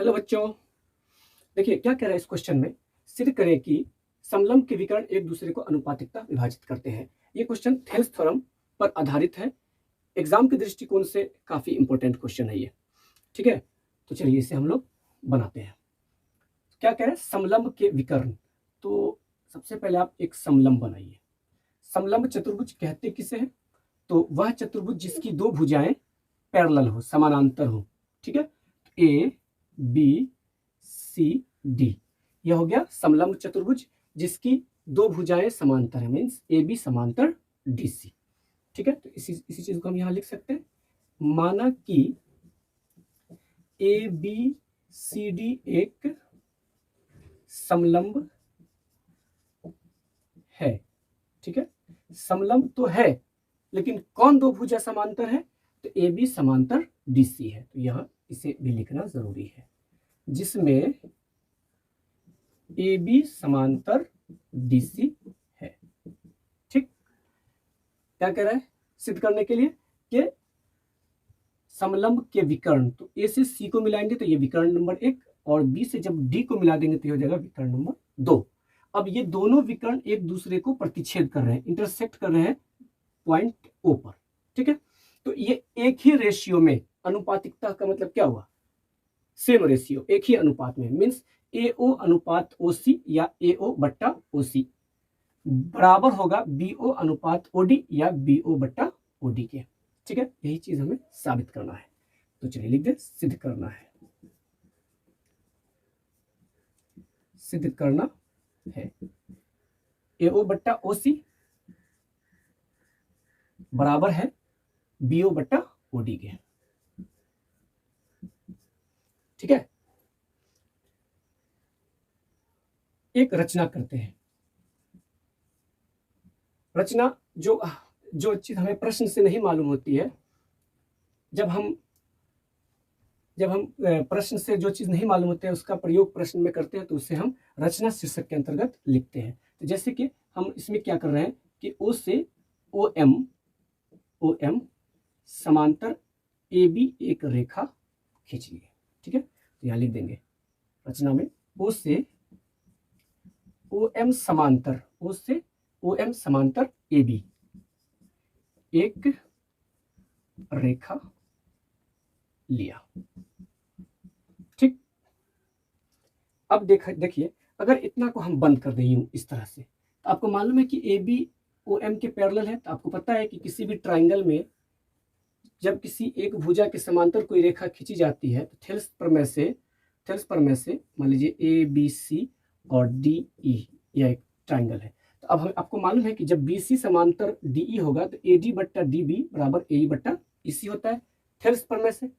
Hello बच्चों, देखिए क्या कह रहा है इस क्वेश्चन में। सिद्ध करें कि समलंब के विकर्ण एक दूसरे को अनुपातिकता विभाजित करते हैं। ये क्वेश्चन थेल्स थ्योरम पर आधारित है। एग्जाम के दृष्टिकोण से काफी इंपॉर्टेंट क्वेश्चन है ये। ठीक है, तो चलिए इसे हम लोग बनाते हैं। क्या कह रहे हैं, समलंब के विकर्ण। तो सबसे पहले आप एक समलंब बनाइए। समलंब चतुर्भुज कहते किसे हैं? तो वह चतुर्भुज जिसकी दो भुजाएं पैरेलल हो, समानांतर हो। ठीक है, ए बी सी डी, यह हो गया समलंब चतुर्भुज जिसकी दो भुजाएं समांतर है, मीन्स ए बी समांतर डी सी। ठीक है, तो इसी चीज को हम यहां लिख सकते हैं। माना कि ए बी सी डी एक समलंब है। ठीक है, समलंब तो है, लेकिन कौन दो भुजा समांतर है? तो ए बी समांतर डी सी है। तो यह इसे भी लिखना जरूरी है, जिसमें ए बी समांतर डी सी है। ठीक, क्या कह रहा है सिद्ध करने के लिए कि समलंब के विकर्ण, तो ए से सी को मिलाएंगे तो ये विकर्ण नंबर 1, और बी से जब डी को मिला देंगे तो ये हो जाएगा विकर्ण नंबर 2। अब ये दोनों विकर्ण एक दूसरे को प्रतिच्छेद कर रहे हैं, इंटरसेक्ट कर रहे हैं पॉइंट ओ पर। ठीक है, तो ये एक ही रेशियो में, अनुपातिकता का मतलब क्या हुआ? सेम रेशियो, एक ही अनुपात में, मीन्स ए ओ अनुपात ओ सी या ए ओ बट्टा ओ सी बराबर होगा बी ओ अनुपात ओ डी या बी ओ बट्टा ओ डी के। ठीक है, यही चीज हमें साबित करना है। तो चलिए लिख दे, सिद्ध करना है। सिद्ध करना है ए ओ बट्टा ओ सी बराबर है बी ओ बट्टा ओ डी के। ठीक है, एक रचना करते हैं। रचना जो चीज हमें प्रश्न से नहीं मालूम होती है, जब हम प्रश्न से जो चीज नहीं मालूम होती है उसका प्रयोग प्रश्न में करते हैं, तो उसे हम रचना शीर्षक के अंतर्गत लिखते हैं। तो जैसे कि हम इसमें क्या कर रहे हैं कि ओ से ओ एम समांतर ए बी एक रेखा खींच लिए। ठीक है, तो यहां लिख देंगे रचना में ओ से ओ एम समांतर ए बी एक रेखा लिया। ठीक, अब देखिए अगर इतना को हम बंद कर दें यूं इस तरह से, तो आपको मालूम है कि ए बी ओ एम के पैरेलल है। तो आपको पता है कि किसी भी ट्राइंगल में जब किसी एक भुजा के समांतर कोई रेखा खींची जाती है तो थेल्स प्रमेय से मान लीजिए ए बी सी और डी ई, यह एक ट्राइंगल है। तो अब आपको मालूम है कि जब बी सी समांतर डी ई होगा तो ए डी बट्टा डी बी बराबर ए ई बट्टा ई सी होता है थेल्स प्रमेय से।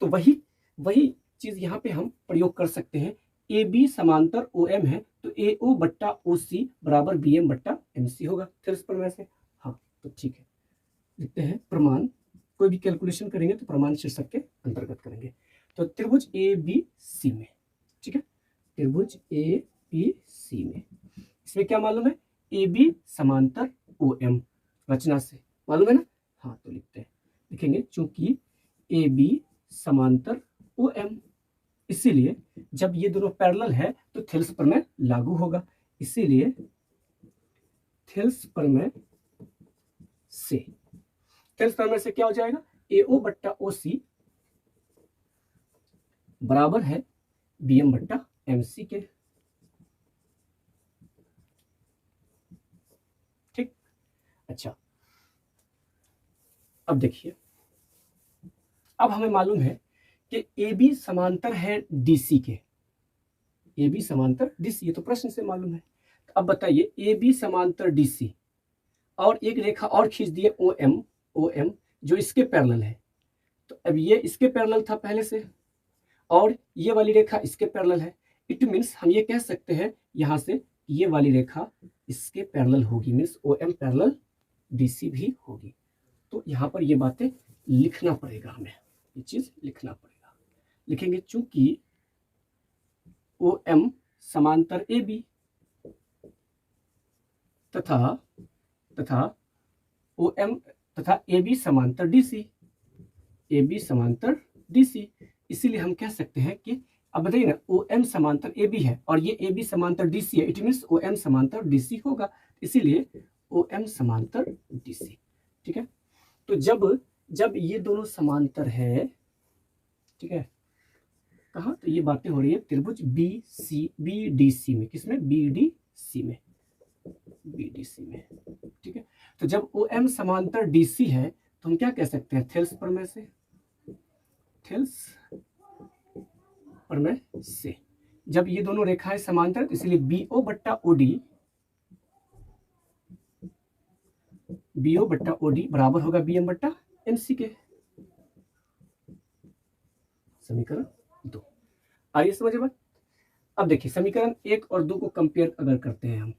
तो वही चीज यहाँ पे हम प्रयोग कर सकते हैं। ए बी समांतर ओ एम है तो ए ओ बट्टा ओ सी बराबर बी एम बट्टा एम सी होगा थेल्स प्रमेय से। हाँ, तो ठीक है, लिखते हैं प्रमाण। कोई भी कैलकुलेशन करेंगे तो प्रमाण शीर्षक के अंतर्गत करेंगे। तो त्रिभुज ए बी सी में, ठीक है, त्रिभुज ए बी सी में इसमें क्या मालूम है? ए बी समांतर ओ एम, रचना से मालूम है ना। हाँ, तो लिखेंगे चूंकि ए बी समांतर ओ एम, इसीलिए जब ये दोनों पैरेलल है तो थेल्स प्रमेय लागू होगा। इसीलिए थेल्स प्रमेय से क्या हो जाएगा? ए ओ बट्टा ओ सी बराबर है बी एम बट्टा एम सी के। ठीक, अच्छा, अब देखिए, अब हमें मालूम है कि ए बी समांतर है डी सी के। ए बी समांतर डी सी, ये तो प्रश्न से मालूम है। तो अब बताइए ए बी समांतर डी सी और एक रेखा और खींच दिए ओ एम जो इसके पैरेलल है। तो अब ये इसके पैरेलल था पहले से, और ये वाली रेखा इसके पैरेलल है। इट मीन्स हम ये कह सकते हैं यहां से ये वाली रेखा इसके पैरेलल होगी, means O M parallel D C भी होगी। तो यहाँ पर ये बातें लिखना पड़ेगा, हमें ये चीज लिखना पड़ेगा। लिखेंगे चूंकि ओ एम समांतर ए बी तथा ओ एम तथा ए बी समांतर डी सी, इसीलिए हम कह सकते हैं कि अब बताइए ना, ओ एम समांतर ए बी है और ये ए बी समांतर डी सी है, इट मीन्स ओ एम समांतर डी सी होगा, इसीलिए ओ एम समांतर डी सी। ठीक है, तो जब ये दोनों समांतर है, ठीक है, कहाँ, तो ये बातें हो रही है त्रिभुज बी डी सी में, किसमें, बी डी सी में, बी डी सी में। ठीक है, तो जब ओ एम समांतर डी सी है तो हम क्या कह सकते हैं, थेल्स प्रमेय से, थेल्स प्रमेय से जब ये दोनों रेखाएं समांतर, इसलिए बीओ बट्टा ओडी, बीओ बट्टा ओडी बराबर होगा बीएम बट्टा एमसी के, समीकरण 2। आइए समझे बात। अब देखिए समीकरण 1 और 2 को कंपेयर अगर करते हैं हम,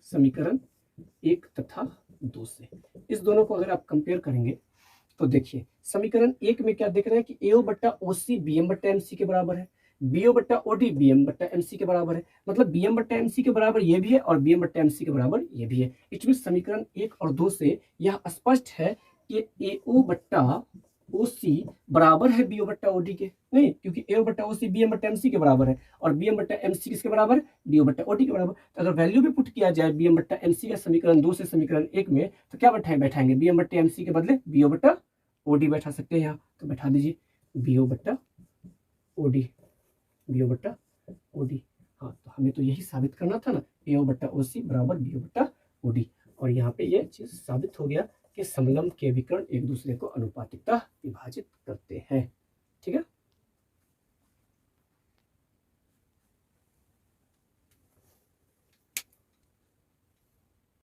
समीकरण 1 तथा 2 से, इस दोनों को अगर आप कंपेयर करेंगे तो देखिए समीकरण 1 में क्या देख रहे हैं कि एओ बट्टा ओसी बीएम बट्टा एमसी के बराबर है, बीओ बट्टा ओडी बीएम बट्टा एमसी के बराबर है, मतलब बीएम बट्टा एमसी के बराबर ये भी है और बीएम बट्टा एमसी के बराबर ये भी है। इट मीन समीकरण 1 और 2 से यह स्पष्ट है कि एओ बट्टा ओसी बराबर है बीओ बट्टा ओडी के, नहीं, क्योंकि एओ बट्टा ओसी बीएम बट्टा एमसी के बराबर है और बीएम बट्टा एमसी किसके बराबर है, बीओ बट्टा ओडी के बराबर। तो अगर वैल्यू भी पुट किया जाए बीएम बट्टा एमसी का समीकरण 2 से समीकरण 1 में, तो क्या बैठाएंगे, बीएम बट्टा एमसी के बदले बीओ बट्टा ओडी बैठा सकते हैं यहाँ, तो बैठा दीजिए बीओ बट्टा ओडी, बीओ बट्टा ओडी। हाँ, तो हमें तो यही साबित करना था ना, एओ बट्टा ओसी बराबर बीओ बट्टा ओडी, और यहाँ पे ये चीज साबित हो गया कि समलंब के विकर्ण एक दूसरे को अनुपातिकता विभाजित करते हैं। ठीक है।